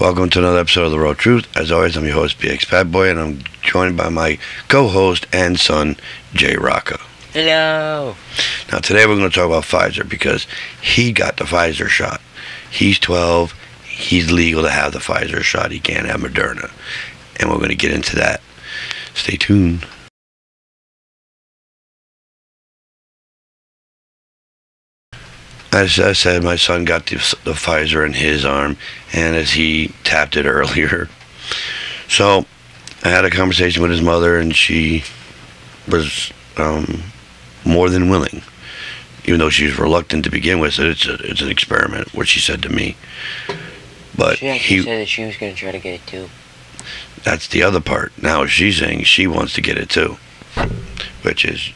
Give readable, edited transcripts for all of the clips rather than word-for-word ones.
Welcome to another episode of The Raw Truth. As always, I'm your host, BX Bad Boy, and I'm joined by my co-host and son, Jay Rocca. Hello. Now, today we're going to talk about Pfizer because he got the Pfizer shot. He's 12. He's legal to have the Pfizer shot. He can't have Moderna. And we're going to get into that. Stay tuned. As I said, my son got the Pfizer in his arm, and as he tapped it earlier. So I had a conversation with his mother, and she was more than willing, even though she was reluctant to begin with. So it's an experiment, what she said to me. But she actually said that she was going to try to get it too. That's the other part. Now she's saying she wants to get it too, which is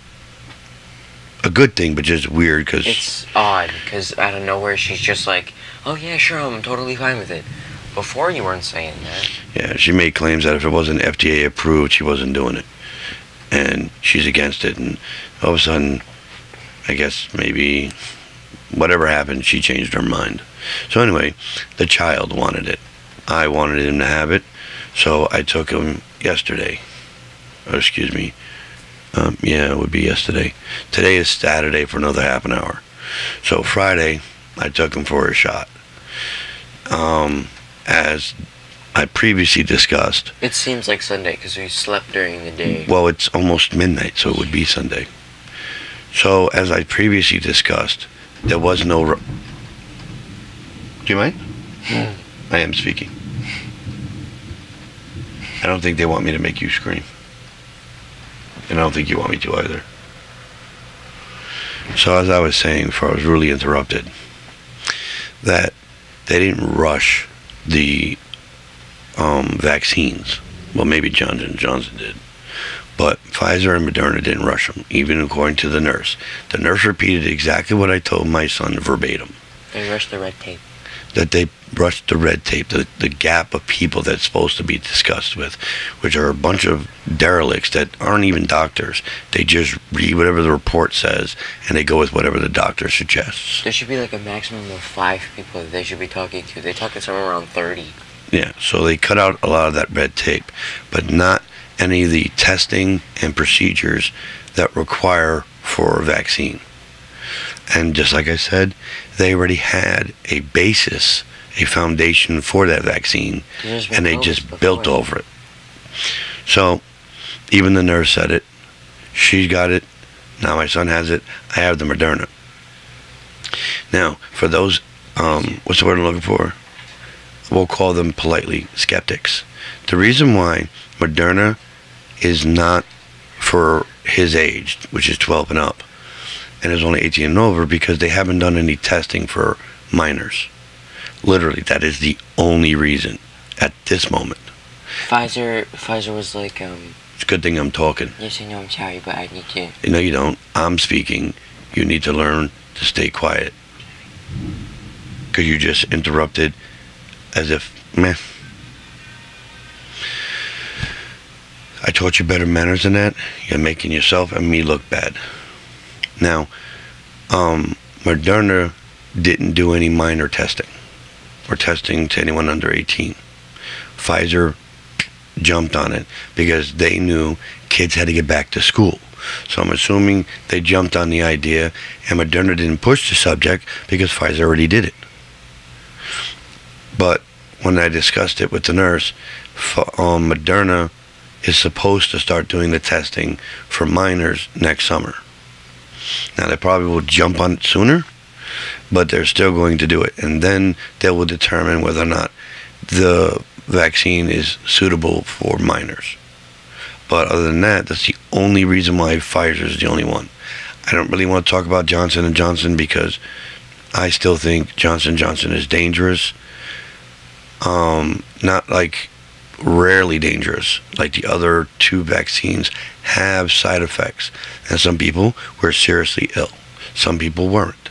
a good thing, but just weird because it's odd. Because out of nowhere, she's just like, "Oh yeah, sure, I'm totally fine with it." Before, you weren't saying that. Yeah, she made claims that if it wasn't FDA approved, she wasn't doing it, and she's against it. And all of a sudden, I guess maybe whatever happened, she changed her mind. So anyway, the child wanted it. I wanted him to have it, so I took him yesterday. Or excuse me. Yeah, it would be yesterday. Today is Saturday for another half an hour. So Friday, I took him for a shot. As I previously discussed. It seems like Sunday because we slept during the day. Well, it's almost midnight, so it would be Sunday. So as I previously discussed, there was no... Do you mind? I am speaking. I don't think they want me to make you scream. And I don't think you want me to either. So as I was saying before I was really interrupted, that they didn't rush the vaccines. Well, maybe Johnson & Johnson did. But Pfizer and Moderna didn't rush them, even according to the nurse. The nurse repeated exactly what I told my son verbatim. They rushed the red tape. That they rushed the red tape, the gap of people that's supposed to be discussed with, which are a bunch of derelicts that aren't even doctors. They just read whatever the report says, and they go with whatever the doctor suggests. There should be like a maximum of 5 people that they should be talking to. They're talking somewhere around 30. Yeah, so they cut out a lot of that red tape, but not any of the testing and procedures that require for a vaccine. And just like I said, they already had a basis, a foundation for that vaccine, and they just built over it. So, even the nurse said it. She got it. Now my son has it. I have the Moderna. Now, for those, what's the word I'm looking for? We'll call them politely skeptics. The reason why Moderna is not for his age, which is 12 and up, and is only 18 and over, because they haven't done any testing for minors. Literally, that is the only reason at this moment. Pfizer was like, It's a good thing I'm talking. Yes, I know, I'm sorry, but I need to... No, you don't. I'm speaking. You need to learn to stay quiet. Because you just interrupted as if, meh. I taught you better manners than that. You're making yourself and me look bad. Now, Moderna didn't do any minor testing or testing to anyone under 18. Pfizer jumped on it because they knew kids had to get back to school. So I'm assuming they jumped on the idea, and Moderna didn't push the subject because Pfizer already did it. But when I discussed it with the nurse, Moderna is supposed to start doing the testing for minors next summer. Now, they probably will jump on it sooner, but they're still going to do it. And then they will determine whether or not the vaccine is suitable for minors. But other than that, that's the only reason why Pfizer is the only one. I don't really want to talk about Johnson & Johnson because I still think Johnson & Johnson is dangerous. Not like rarely dangerous, like the other 2 vaccines have side effects, and some people were seriously ill, some people weren't.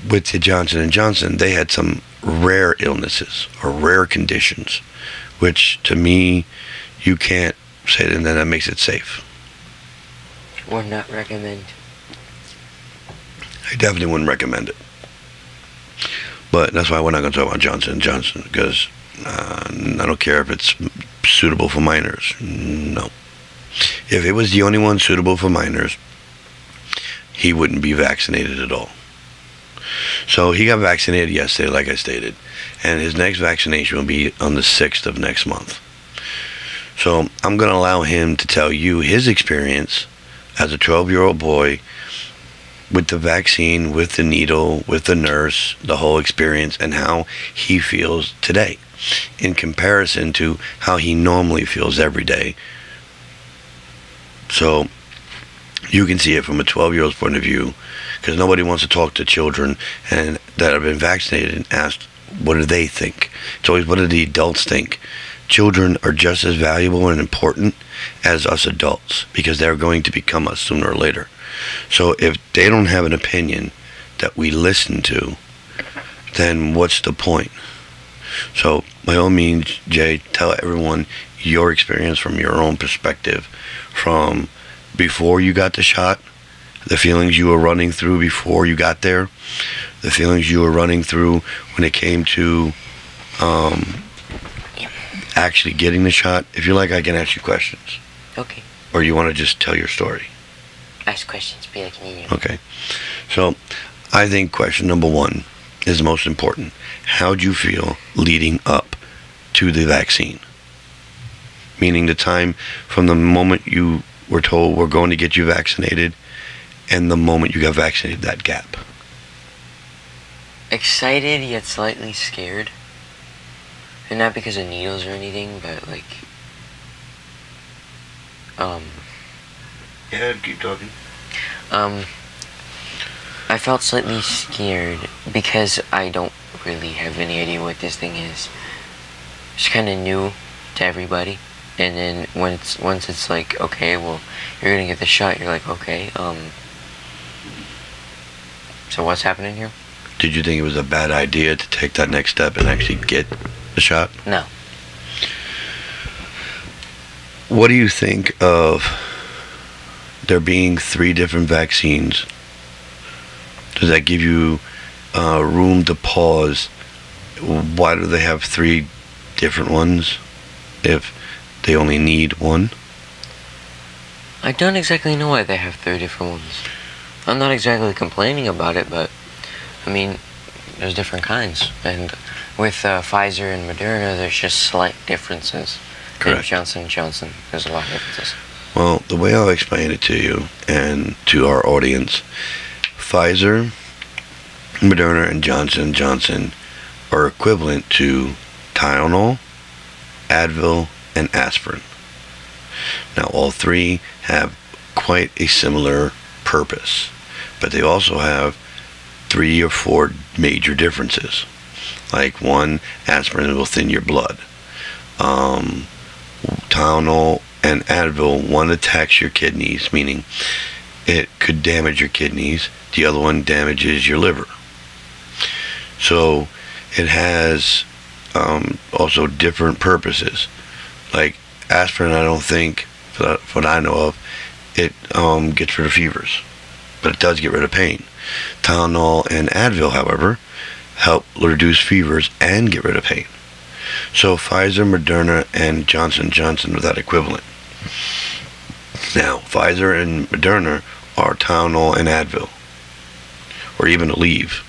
With the Johnson & Johnson, they had some rare illnesses or rare conditions, which to me, you can't say that, and then that makes it safe. Would not recommend. I definitely wouldn't recommend it. But that's why we're not going to talk about Johnson & Johnson, because I don't care if it's suitable for minors. No. If it was the only one suitable for minors, he wouldn't be vaccinated at all. So he got vaccinated yesterday, like I stated, and his next vaccination will be on the 6th of next month. So I'm going to allow him to tell you his experience as a 12-year-old boy with the vaccine, with the needle, with the nurse, the whole experience, and how he feels today in comparison to how he normally feels every day. So you can see it from a 12-year-old's point of view, because nobody wants to talk to children and that have been vaccinated and ask, what do they think? It's always, what do the adults think? Children are just as valuable and important as us adults, because they're going to become us sooner or later. So if they don't have an opinion that we listen to, then what's the point? So by all means, Jay, tell everyone your experience from your own perspective, from before you got the shot, the feelings you were running through before you got there, the feelings you were running through when it came to actually getting the shot. If you like, I can ask you questions. Okay. Or you want to just tell your story? Ask questions, be like an idiot. Okay. So I think question number one is the most important. How'd you feel leading up to the vaccine? Meaning the time from the moment you were told we're going to get you vaccinated and the moment you got vaccinated, that gap. Excited yet slightly scared. And not because of needles or anything, but like Yeah, keep talking. I felt slightly scared because I don't really have any idea what this thing is. It's kind of new to everybody, and then once it's like, okay, well, you're gonna get the shot, you're like, okay, so what's happening here? Did you think it was a bad idea to take that next step and actually get the shot? No. What do you think of there being 3 different vaccines? Does that give you room to pause? Why do they have 3 different ones if they only need one? I don't exactly know why they have 3 different ones. I'm not exactly complaining about it, but I mean, there's different kinds, and with Pfizer and Moderna, there's just slight differences. Correct. And Johnson & Johnson, there's a lot of differences. Well, the way I'll explain it to you and to our audience, Pfizer, Moderna, and Johnson & Johnson are equivalent to Tylenol, Advil, and aspirin. Now, all 3 have quite a similar purpose, but they also have 3 or 4 major differences. Like, one, aspirin will thin your blood. Tylenol and Advil, one attacks your kidneys, meaning it could damage your kidneys. The other one damages your liver. So it has also different purposes. Like aspirin, I don't think, for what I know of, it gets rid of fevers, but it does get rid of pain. Tylenol and Advil, however, help reduce fevers and get rid of pain. So Pfizer, Moderna, and Johnson & Johnson are that equivalent. Now, Pfizer and Moderna are Tylenol and Advil, or even Aleve.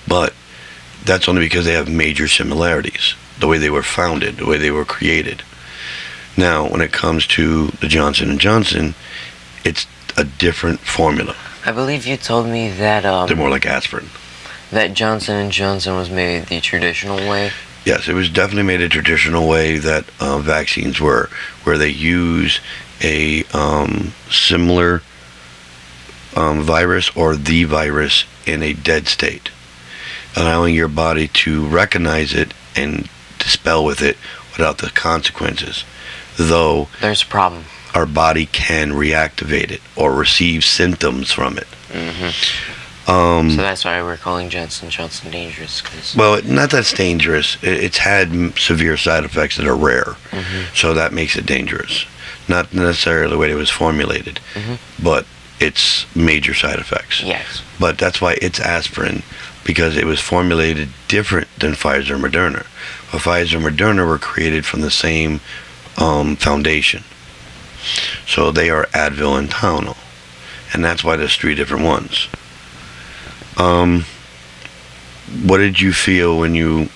But that's only because they have major similarities, the way they were founded, the way they were created. Now, when it comes to the Johnson & Johnson, it's a different formula. I believe you told me that They're more like aspirin. that Johnson & Johnson was made the traditional way. Yes, it was definitely made a traditional way that vaccines were, where they use a similar virus or the virus in a dead state, allowing your body to recognize it and dispel with it without the consequences. Though There's a problem. our body can reactivate it or receive symptoms from it. So that's why we're calling Johnson & Johnson dangerous. Cause Well, not that's dangerous. It's had severe side effects that are rare, so that makes it dangerous. Not necessarily the way it was formulated, but it's major side effects. yes. But that's why it's aspirin. because it was formulated different than Pfizer and Moderna. But Pfizer and Moderna were created from the same foundation. So they are Advil and Tylenol. And that's why there's 3 different ones. What did you feel when you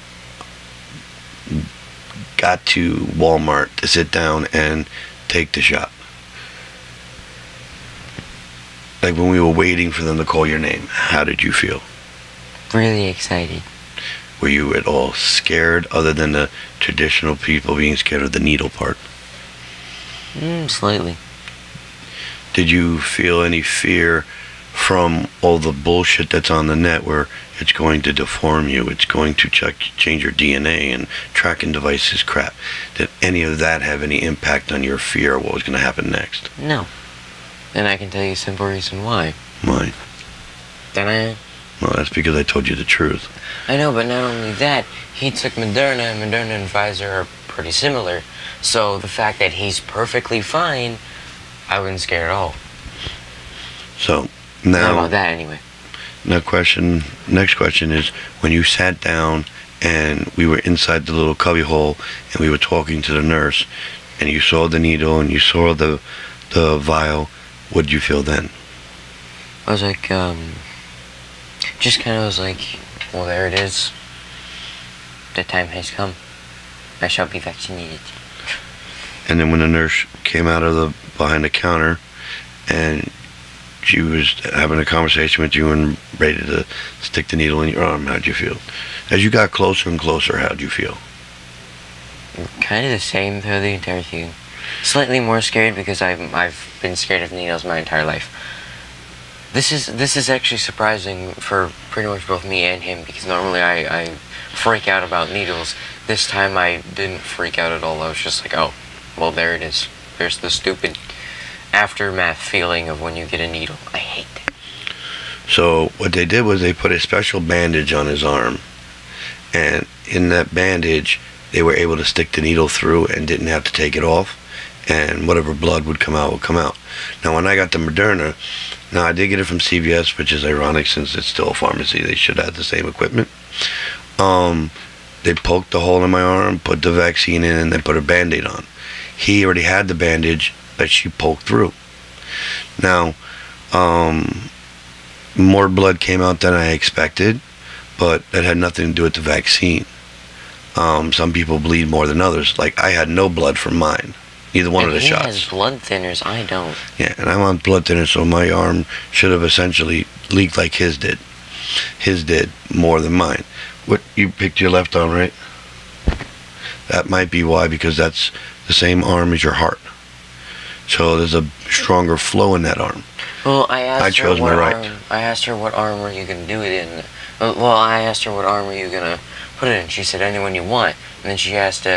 got to Walmart to sit down and take the shot? Like when we were waiting for them to call your name, how did you feel? Really excited. Were you at all scared, other than the traditional people being scared of the needle part? Slightly. Did you feel any fear from all the bullshit that's on the net where it's going to deform you, it's going to change your DNA and tracking devices crap? Did any of that have any impact on your fear of what was going to happen next? No. And I can tell you a simple reason why. Why? Ta-da. Well, that's because I told you the truth. I know, but not only that, he took Moderna, and Moderna and Pfizer are pretty similar. So the fact that he's perfectly fine, I wasn't scared at all. So now, How about that anyway? next question is, when you sat down and we were inside the little cubby hole and we were talking to the nurse and you saw the needle and you saw the vial, what did you feel then? I was like, just kind of was like, well, there it is. The time has come. I shall be vaccinated. And then when the nurse came out of behind the counter and she was having a conversation with you and ready to stick the needle in your arm, how'd you feel? As you got closer and closer, how'd you feel? Kind of the same through the entire thing. Slightly more scared because I've been scared of needles my entire life. This is actually surprising for pretty much both me and him, because normally I freak out about needles. This time I didn't freak out at all. I was just like, oh, well, there it is. There's the stupid aftermath feeling of when you get a needle. I hate that. So what they did was they put a special bandage on his arm, and in that bandage they were able to stick the needle through and didn't have to take it off, and whatever blood would come out would come out. Now when I got the Moderna, now I did get it from CVS, which is ironic since it's still a pharmacy. They should have the same equipment. They poked the hole in my arm, put the vaccine in, and then put a Band-Aid on. He already had the bandage that she poked through. Now, more blood came out than I expected, but that had nothing to do with the vaccine. Some people bleed more than others. Like, I had no blood from mine. Neither one of the shots. He has blood thinners, I don't. Yeah, and I'm on blood thinner, so my arm should have essentially leaked like his did. His did more than mine. What, you picked your left arm, right? That might be why, because that's the same arm as your heart. So there's a stronger flow in that arm. Well, I asked her chose what my right. I asked her what arm were you gonna do it in. Well, I asked her what arm were you gonna put it in. She said anyone you want. And then she asked,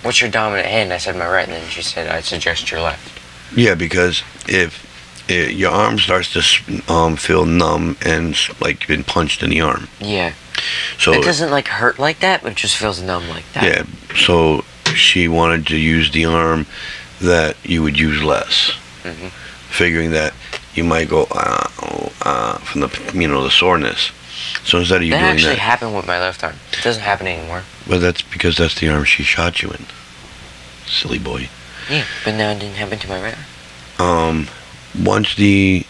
what's your dominant hand? I said my right. And then she said, I suggest your left. Yeah, because if your arm starts to feel numb and like you've been punched in the arm. Yeah. So it doesn't like hurt like that, but it just feels numb like that. Yeah. So she wanted to use the arm that you would use less, figuring that you might go from the the soreness. So instead of you that doing actually that, happened with my left arm. It doesn't happen anymore. well, that's because that's the arm she shot you in. Silly boy. Yeah, but now it didn't happen to my right arm. Once you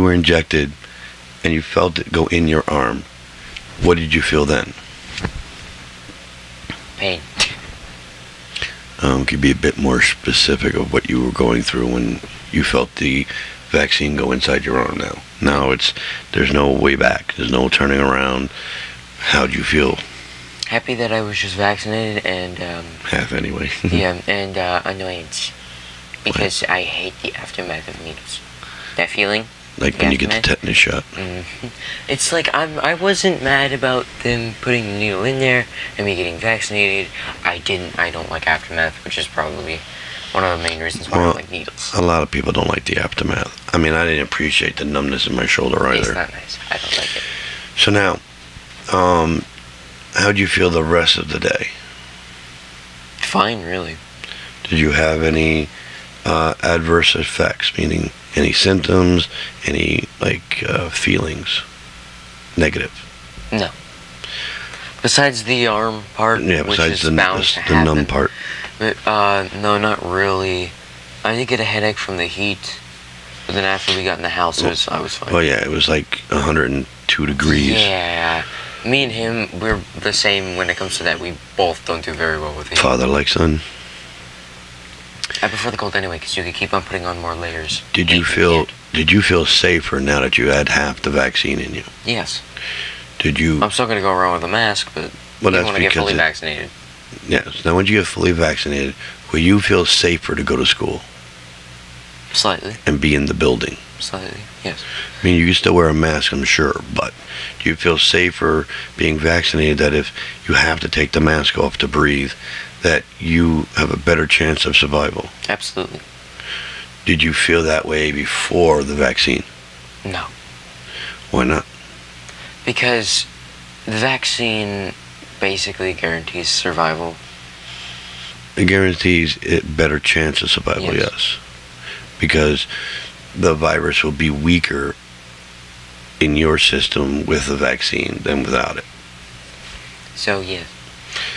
were injected and you felt it go in your arm, what did you feel then? Pain. Could you be a bit more specific of what you were going through when you felt the vaccine go inside your arm now? Now there's no way back. There's no turning around. How'd you feel? Happy that I was just vaccinated and, Half anyway. yeah, and, annoyance. Because I hate the aftermath of needles. That feeling. Like when you get the tetanus shot. It's like I wasn't mad about them putting the needle in there and me getting vaccinated. I don't like aftermath, which is probably one of the main reasons why I don't like needles. A lot of people don't like the aftermath. I mean, I didn't appreciate the numbness in my shoulder either. It's not nice. I don't like it. So now, how'd you feel the rest of the day? Fine, really. Did you have any adverse effects, meaning any symptoms, any feelings, negative? No. Besides the arm part, Yeah, which besides is bound to the happen. numb part. But, no, not really. I did get a headache from the heat, but then after we got in the house, I was fine. Oh yeah, it was like 102 degrees. Yeah. Me and him, we're the same when it comes to that. We both don't do very well with heat. Father like son. I prefer the cold anyway, because you can keep on putting on more layers. Did you feel safer now that you had half the vaccine in you? Yes. Did you? I'm still going to go around with a mask, but Well, even that's when I get because fully vaccinated. Yes. Now, once you get fully vaccinated, will you feel safer to go to school Slightly. and be in the building? Slightly, yes. I mean, you can still wear a mask, I'm sure, but do you feel safer being vaccinated that if you have to take the mask off to breathe, that you have a better chance of survival? Absolutely. Did you feel that way before the vaccine? No. Why not? Because the vaccine basically guarantees survival. It guarantees a better chance of survival, yes. Because the virus will be weaker in your system with the vaccine than without it. So, yes.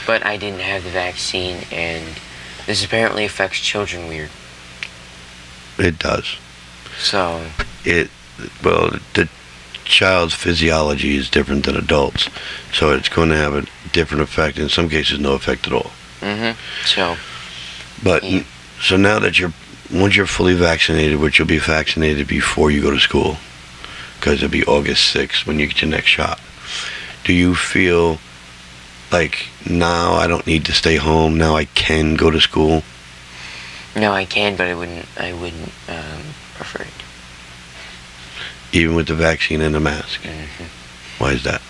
But I didn't have the vaccine, and this apparently affects children weird. It does. So... Well, the child's physiology is different than adults, so it's going to have a different effect. In some cases, no effect at all. So... But, yeah. So now that once you're fully vaccinated, which you'll be vaccinated before you go to school, because it'll be August 6th when you get your next shot, do you feel like, now I don't need to stay home, now I can go to school? No, I can, but I wouldn't prefer it. Even with the vaccine and the mask? Why is that?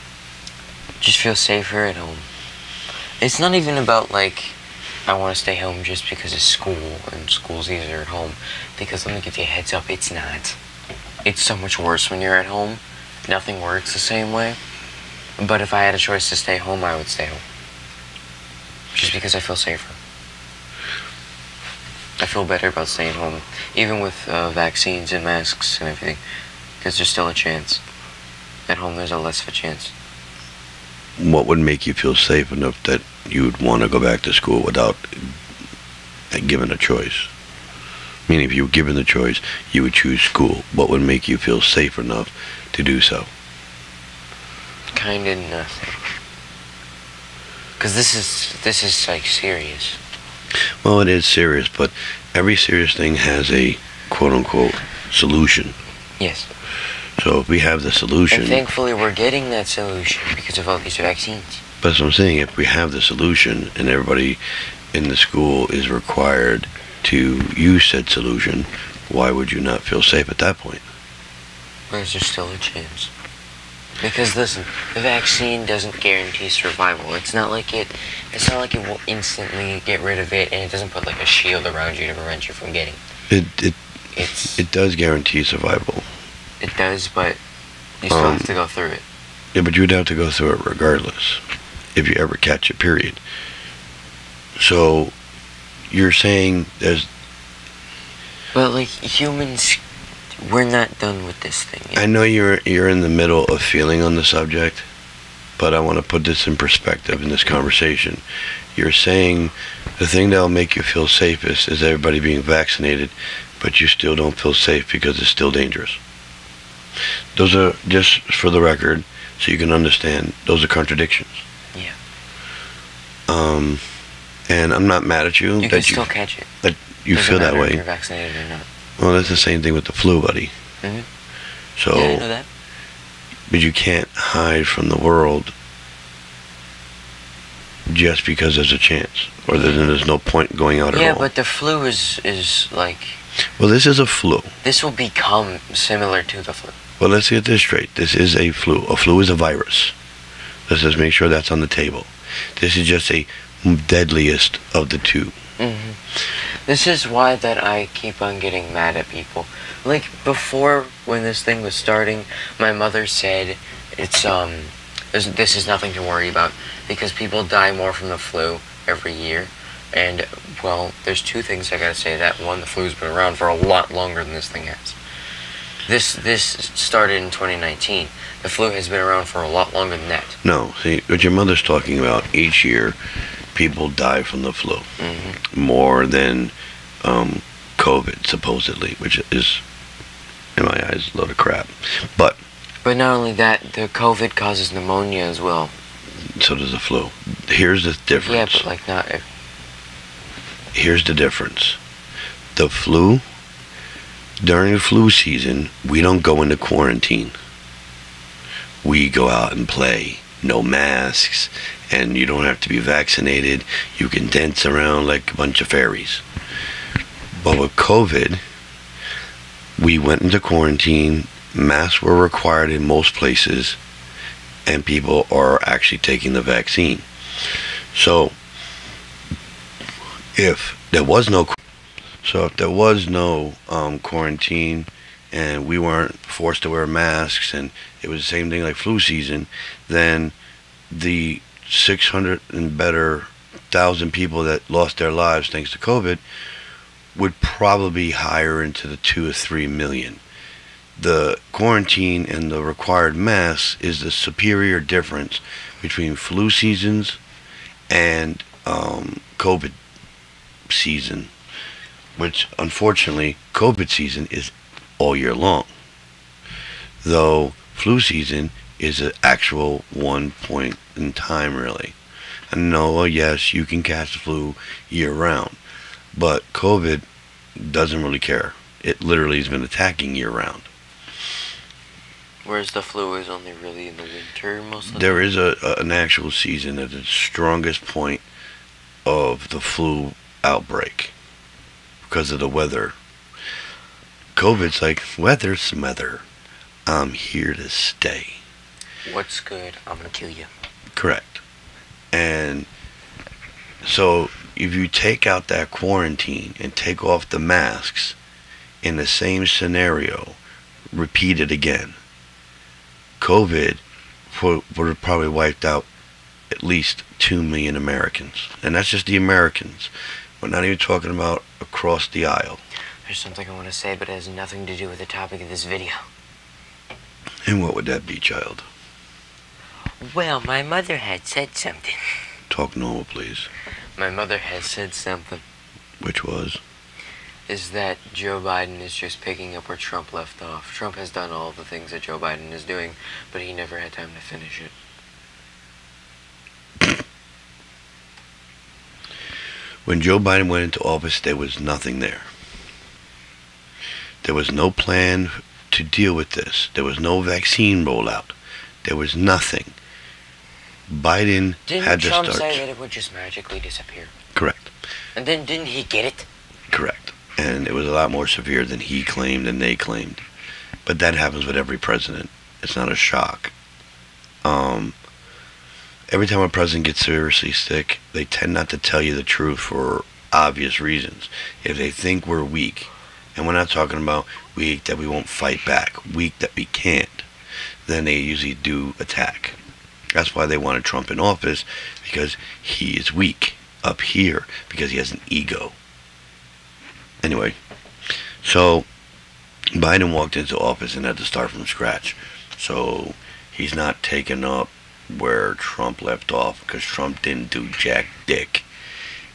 Just feel safer at home. It's not even about, like, I want to stay home just because of school, and school's easier at home. Because let me give you a heads up, it's not. It's so much worse when you're at home. Nothing works the same way. But if I had a choice to stay home, I would stay home. Just because I feel safer. I feel better about staying home. Even with vaccines and masks and everything. Because there's still a chance. At home, there's a less of a chance. What would make you feel safe enough that you would want to go back to school without given a choice? Meaning, if you were given the choice, you would choose school. What would make you feel safe enough to do so? Kinda nothing. Because this is like serious. Well, it is serious, but every serious thing has a quote-unquote solution. Yes. So if we have the solution... And thankfully we're getting that solution because of all these vaccines. But that's what I'm saying. If we have the solution and everybody in the school is required to use said solution, why would you not feel safe at that point? There's still a chance. Because listen, the vaccine doesn't guarantee survival. It's not like it will instantly get rid of it, and it doesn't put like a shield around you to prevent you from getting. It does guarantee survival. It does, but you still have to go through it. Yeah, but you'd have to go through it regardless, if you ever catch it, period. So, you're saying there's... But like, humans, we're not done with this thing yet. I know you're in the middle of feeling on the subject, but I want to put this in perspective in this conversation. You're saying the thing that'll make you feel safest is everybody being vaccinated, but you still don't feel safe because it's still dangerous. Those are, just for the record, so you can understand, those are contradictions. Yeah. And I'm not mad at you. You can still catch it. That you feel that way. If you're vaccinated or not. Well, that's the same thing with the flu, buddy. So, yeah, I know that. But you can't hide from the world just because there's a chance, or there's no point going out at all. Yeah, but the flu is like... Well, this is a flu. This will become similar to the flu. Well, let's get this straight. This is a flu. A flu is a virus. Let's just make sure that's on the table. This is just a deadliest of the two. This is why that I keep on getting mad at people. Like, before, when this thing was starting, my mother said, this is nothing to worry about, because people die more from the flu every year. And, well, there's two things I gotta say to that. One, the flu's been around for a lot longer than this thing has. This started in 2019. The flu has been around for a lot longer than that. No, see, what your mother's talking about, each year, people die from the flu. More than COVID, supposedly, which is, in my eyes, a load of crap. But not only that, the COVID causes pneumonia as well. So does the flu. Here's the difference. Yeah, but like not... Here's the difference. The flu, during the flu season, we don't go into quarantine. We go out and play. No masks, and you don't have to be vaccinated. You can dance around like a bunch of fairies. But with COVID, we went into quarantine. Masks were required in most places, and people are actually taking the vaccine. So if there was no quarantine, and we weren't forced to wear masks, and it was the same thing like flu season, then the 600 and better thousand people that lost their lives thanks to COVID would probably be higher into the 2 or 3 million. The quarantine and the required masks is the superior difference between flu seasons and COVID season, which unfortunately COVID season is all year long, though flu season is an actual one point in time, really. And no, yes, you can catch the flu year round, but COVID doesn't really care. It literally has been attacking year round. Whereas the flu is only really in the winter most of the There is an actual season at the strongest point of the flu outbreak because of the weather. COVID's like, weather's weather. I'm here to stay. What's good? I'm gonna kill you. Correct. And so if you take out that quarantine and take off the masks in the same scenario, repeat it again, COVID would have probably wiped out at least 2 million Americans. And that's just the Americans. We're not even talking about across the aisle. There's something I want to say, but it has nothing to do with the topic of this video. And what would that be, child? Well, my mother had said something. Talk normal, please. My mother has said something. Which was? Is that Joe Biden is just picking up where Trump left off. Trump has done all the things that Joe Biden is doing, but he never had time to finish it. When Joe Biden went into office, there was nothing there. There was no plan to deal with this. There was no vaccine rollout. There was nothing. Biden had to start. Didn't Trump say that it would just magically disappear? Correct. And then didn't he get it? Correct. And it was a lot more severe than he claimed and they claimed. But that happens with every president. It's not a shock. Every time a president gets seriously sick, they tend not to tell you the truth for obvious reasons. If they think we're weak, and we're not talking about weak that we won't fight back, weak that we can't, then they usually do attack. That's why they wanted Trump in office, because he is weak up here, because he has an ego. Anyway, so Biden walked into office and had to start from scratch. So he's not taking up where Trump left off, because Trump didn't do jack dick.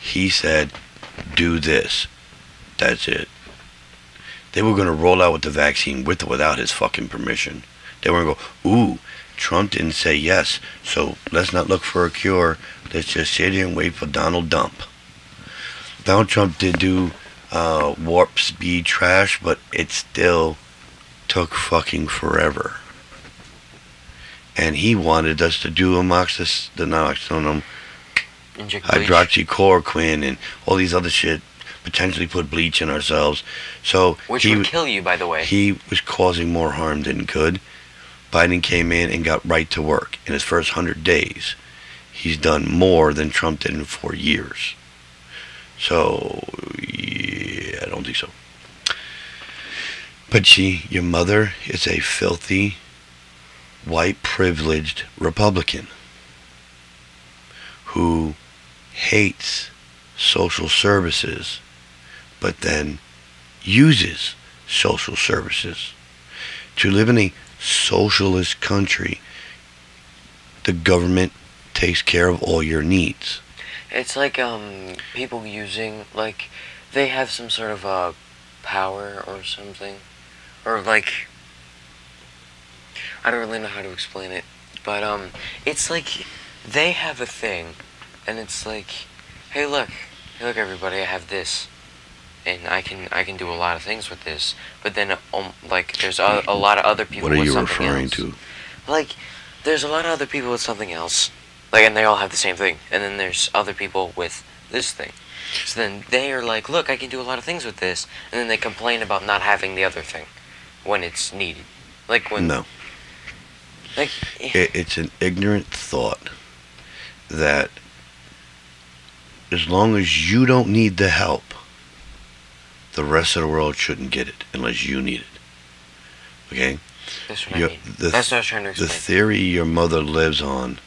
He said, do this. That's it. They were going to roll out with the vaccine with or without his fucking permission. They were going to go, ooh, Trump didn't say yes, so let's not look for a cure. Let's just sit here and wait for Donald Dump. Donald Trump did do warp speed trash, but it still took fucking forever. And he wanted us to do hydroxychloroquine and all these other shit, potentially put bleach in ourselves. So which would kill you, by the way. He was causing more harm than good. Biden came in and got right to work. In his first 100 days, he's done more than Trump did in 4 years. So, yeah, I don't think so. But your mother is a filthy, white privileged Republican who hates social services, but then uses social services. To live in a socialist country, the government takes care of all your needs. It's like people using, like, they have some sort of power or something, or like, I don't really know how to explain it, but it's like they have a thing, and it's like, hey look everybody, I have this, and I can do a lot of things with this. But then like there's a lot of other people What are with you something referring else. to? Like there's a lot of other people with something else, like, and they all have the same thing. And then there's other people with this thing. So then they are like, look, I can do a lot of things with this, and then they complain about not having the other thing when it's needed. Like when No. like It's an ignorant thought that as long as you don't need the help, the rest of the world shouldn't get it unless you need it. Okay? that's what I mean. That's what I was trying to The explain. theory your mother lives on,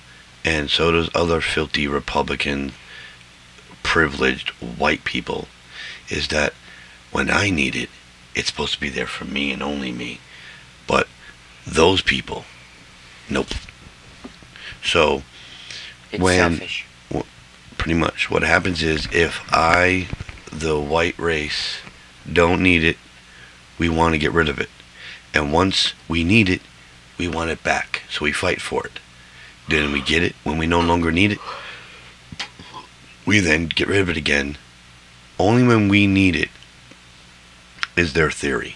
and so does other filthy Republican, privileged white people, is that when I need it, it's supposed to be there for me and only me. But those people, nope. So, It's when selfish. pretty much what happens is, if I, the white race, don't need it, we want to get rid of it. And once we need it, we want it back. So we fight for it. Then we get it. When we no longer need it, we then get rid of it again. Only when we need it is their theory.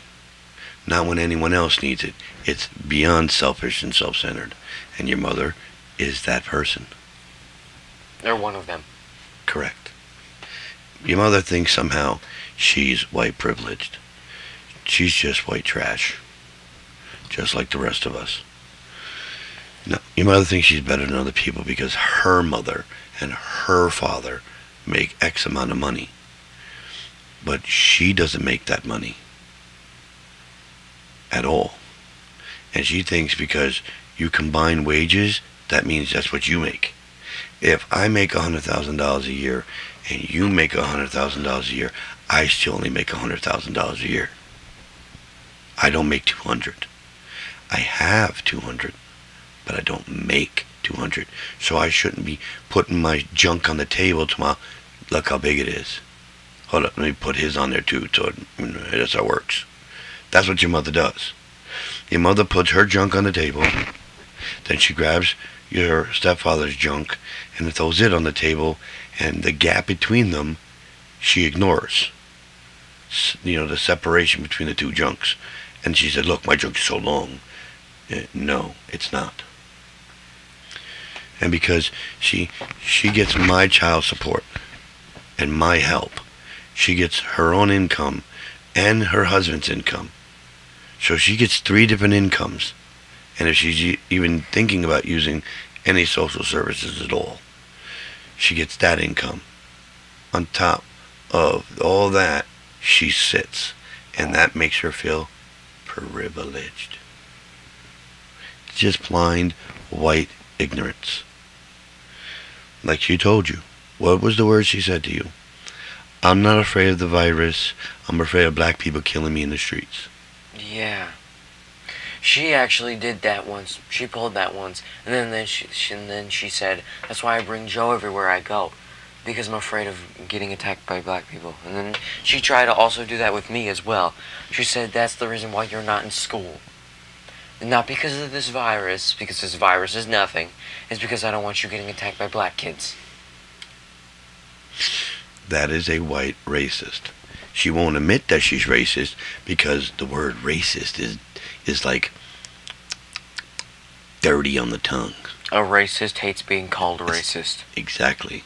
Not when anyone else needs it. It's beyond selfish and self-centered. And your mother is that person. They're one of them. Correct. Your mother thinks somehow she's white privileged. She's just white trash. Just like the rest of us. No, your mother thinks she's better than other people because her mother and her father make X amount of money. But she doesn't make that money. At all. And she thinks because you combine wages, that means that's what you make. If I make $100,000 a year and you make $100,000 a year, I still only make $100,000 a year. I don't make 200. I have 200, but I don't make 200. So I shouldn't be putting my junk on the table tomorrow. Look how big it is. Hold up, let me put his on there too. So that's how it works. That's what your mother does. Your mother puts her junk on the table, then she grabs your stepfather's junk and throws it on the table, and the gap between them she ignores. You know, the separation between the two junks. And she said, look, my junk is so long. No, it's not. And because she gets my child support and my help, she gets her own income and her husband's income. So she gets 3 different incomes. And if she's even thinking about using any social services at all, she gets that income. On top of all that, she sits. And that makes her feel privileged. It's just blind white ignorance. Like she told you. What was the word she said to you? I'm not afraid of the virus. I'm afraid of black people killing me in the streets. Yeah. She actually did that once. She pulled that once. And then she said, that's why I bring Joe everywhere I go. Because I'm afraid of getting attacked by black people. And then she tried to also do that with me as well. She said, that's the reason why you're not in school. And not because of this virus, because this virus is nothing. It's because I don't want you getting attacked by black kids. That is a white racist. She won't admit that she's racist because the word racist is like dirty on the tongue. A racist hates being called racist. Exactly.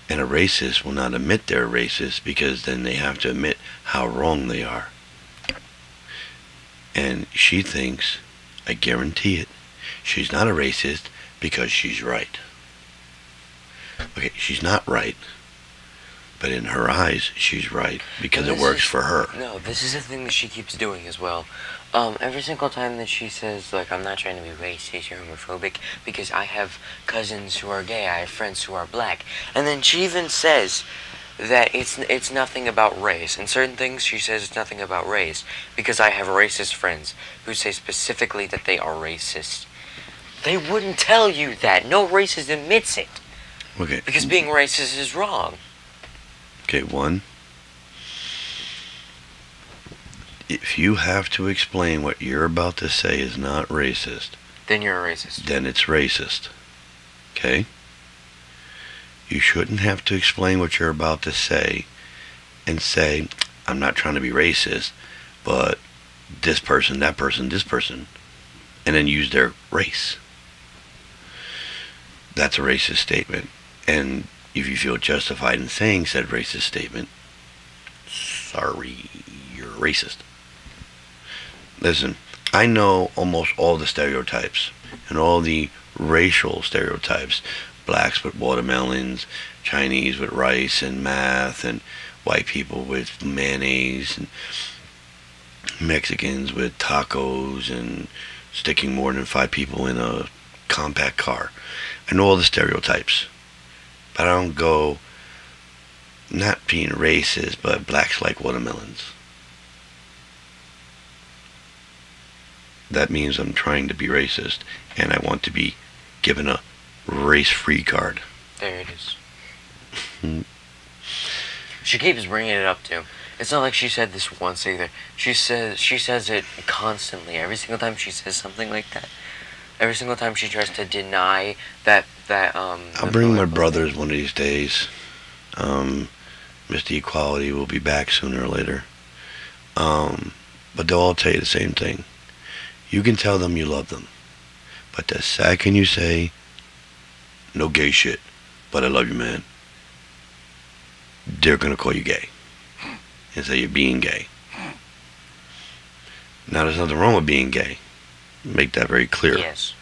And a racist will not admit they're racist because then they have to admit how wrong they are. And she thinks, I guarantee it, she's not a racist because she's right. Okay, she's not right. But in her eyes, she's right because it works for her. No, this is a thing that she keeps doing as well. Every single time that she says, like, I'm not trying to be racist or homophobic because I have cousins who are gay, I have friends who are black. And then she even says, that it's nothing about race. And certain things she says it's nothing about race because I have racist friends who say specifically that they are racist. They wouldn't tell you that. No racist admits it. Okay. Because being racist is wrong. Okay, one. If you have to explain what you're about to say is not racist, then you're a racist. Then it's racist. Okay? You shouldn't have to explain what you're about to say and say, I'm not trying to be racist, but this person, that person, this person, and then use their race. That's a racist statement. And if you feel justified in saying said racist statement, sorry, you're racist. Listen, I know almost all the stereotypes and all the racial stereotypes. Blacks with watermelons, Chinese with rice and math, and white people with mayonnaise, and Mexicans with tacos, and sticking more than 5 people in a compact car. I know all the stereotypes. But I don't go, not being racist, but blacks like watermelons. That means I'm trying to be racist, and I want to be given a race-free card. There it is. She keeps bringing it up too. It's not like she said this once either. She says it constantly. Every single time she says something like that. Every single time she tries to deny that I'll bring my brothers one of these days. Mr. Equality will be back sooner or later. But they'll all tell you the same thing. You can tell them you love them. But the second you say, no gay shit, but I love you, man, they're going to call you gay. And say you're being gay. Now, there's nothing wrong with being gay. Make that very clear. Yes.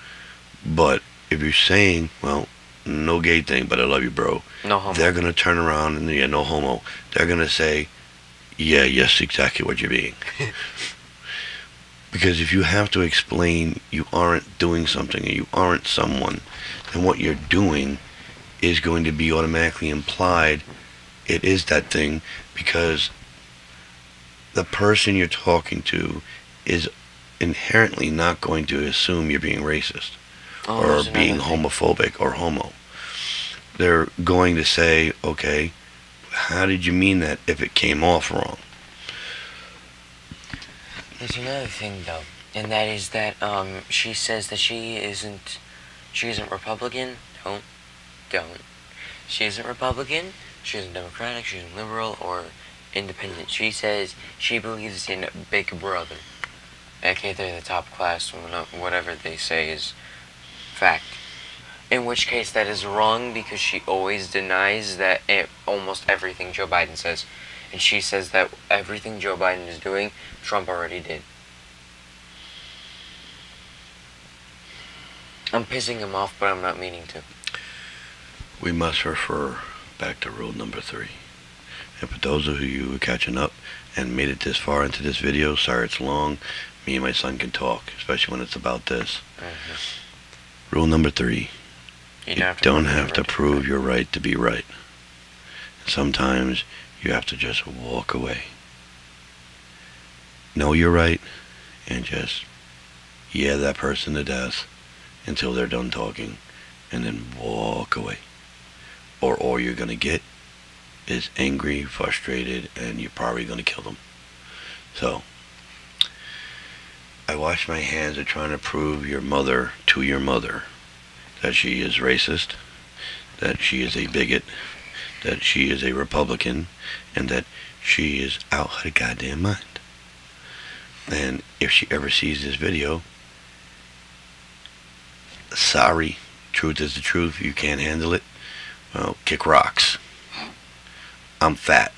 But if you're saying, well, no gay thing, but I love you, bro. No homo. They're going to turn around and, yeah, no homo. They're going to say, yeah, yes, exactly what you're being. Because if you have to explain you aren't doing something or you aren't someone, then what you're doing is going to be automatically implied it is that thing, because the person you're talking to is inherently not going to assume you're being racist or being homophobic or homo. They're going to say, okay, how did you mean that if it came off wrong? There's another thing though, and that is that she says that she isn't Republican. Don't. She isn't Republican, she isn't Democratic, she isn't liberal or independent. She says she believes in Big Brother. Okay, they're the top class, whatever they say is fact. In which case that is wrong, because she always denies that almost everything Joe Biden says. And she says that everything Joe Biden is doing, Trump already did. I'm pissing him off, but I'm not meaning to. We must refer back to rule number 3. And for those of you who are catching up and made it this far into this video, sorry it's long, me and my son can talk, especially when it's about this. Mm-hmm. Rule number 3. You don't have to prove you're right to be right. Sometimes you have to just walk away. Know you're right, and just yeah that person to death until they're done talking, and then walk away. Or all you're going to get is angry, frustrated, and you're probably going to kill them. So, I wash my hands of trying to prove your mother to your mother that she is racist, that she is a bigot, that she is a Republican, and that she is out her goddamn mind. And if she ever sees this video, sorry, truth is the truth. You can't handle it, well, kick rocks. I'm fat.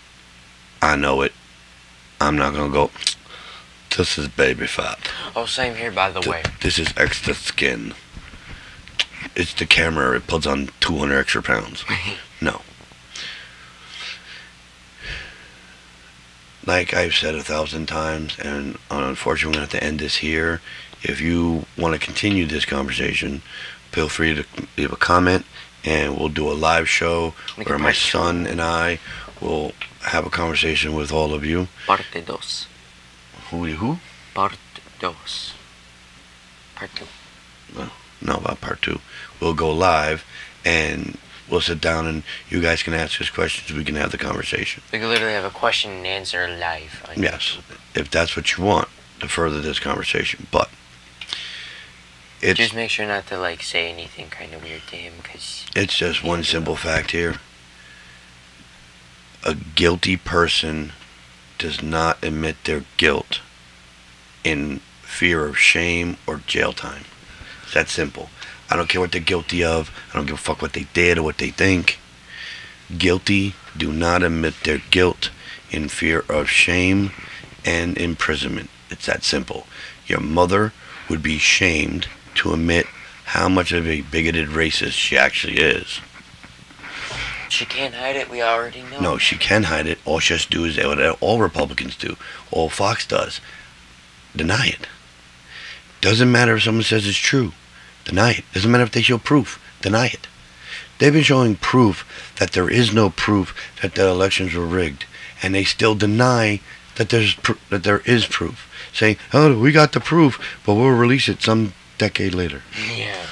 I know it. I'm not gonna go, this is baby fat. Oh, same here, by the way. This is extra skin. It's the camera, it puts on 200 extra pounds. No. Like I've said 1,000 times, and unfortunately we're going to have to end this here. If you want to continue this conversation, feel free to leave a comment, and we'll do a live show where my son and I we'll have a conversation with all of you. Parte dos. Who? Part dos. Part two. No, about part 2. We'll go live and we'll sit down and you guys can ask us questions. We can have the conversation. We can literally have a question and answer live. Yes, if that's what you want to further this conversation. But it's just make sure not to like say anything kind of weird to him, because it's just one simple fact here. A guilty person does not admit their guilt in fear of shame or jail time. It's that simple. I don't care what they're guilty of. I don't give a fuck what they did or what they think. Guilty do not admit their guilt in fear of shame and imprisonment. It's that simple. Your mother would be shamed to admit how much of a bigoted racist she actually is. She can't hide it, we already know. No, she can hide it. All she has to do is what all Republicans do. All Fox does. Deny it. Doesn't matter if someone says it's true. Deny it. Doesn't matter if they show proof. Deny it. They've been showing proof that there is no proof that the elections were rigged. And they still deny that there is proof. Saying, oh, we got the proof, but we'll release it some decade later. Yeah.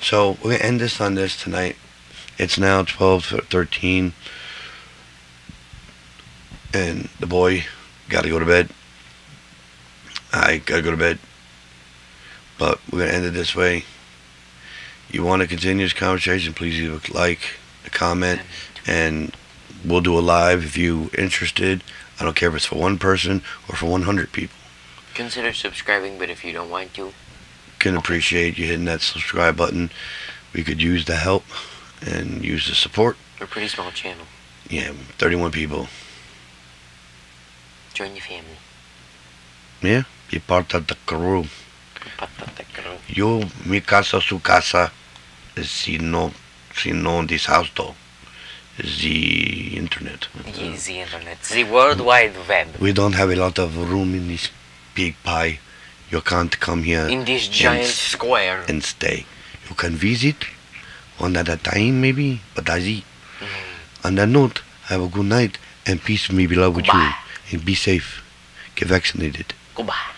So we're going to end this on this tonight. It's now 12:13. And the boy got to go to bed. I got to go to bed. But we're going to end it this way. You want to continue this conversation, please leave a like, a comment, and we'll do a live if you're interested. I don't care if it's for one person or for 100 people. Consider subscribing, but if you don't want to, Can appreciate you hitting that subscribe button. We could use the help and use the support. we're a pretty small channel. Yeah, 31 people. Join your family. Yeah, be part of the crew. Yo, mi casa, su casa. Si no this house though. The internet. Yes, the internet. The World Wide Web. We don't have a lot of room in this big pie. You can't come here In this giant square. and stay. You can visit one at a time maybe, but that's it. On that note, have a good night and peace be love with you. Goodbye. And be safe. Get vaccinated. Goodbye.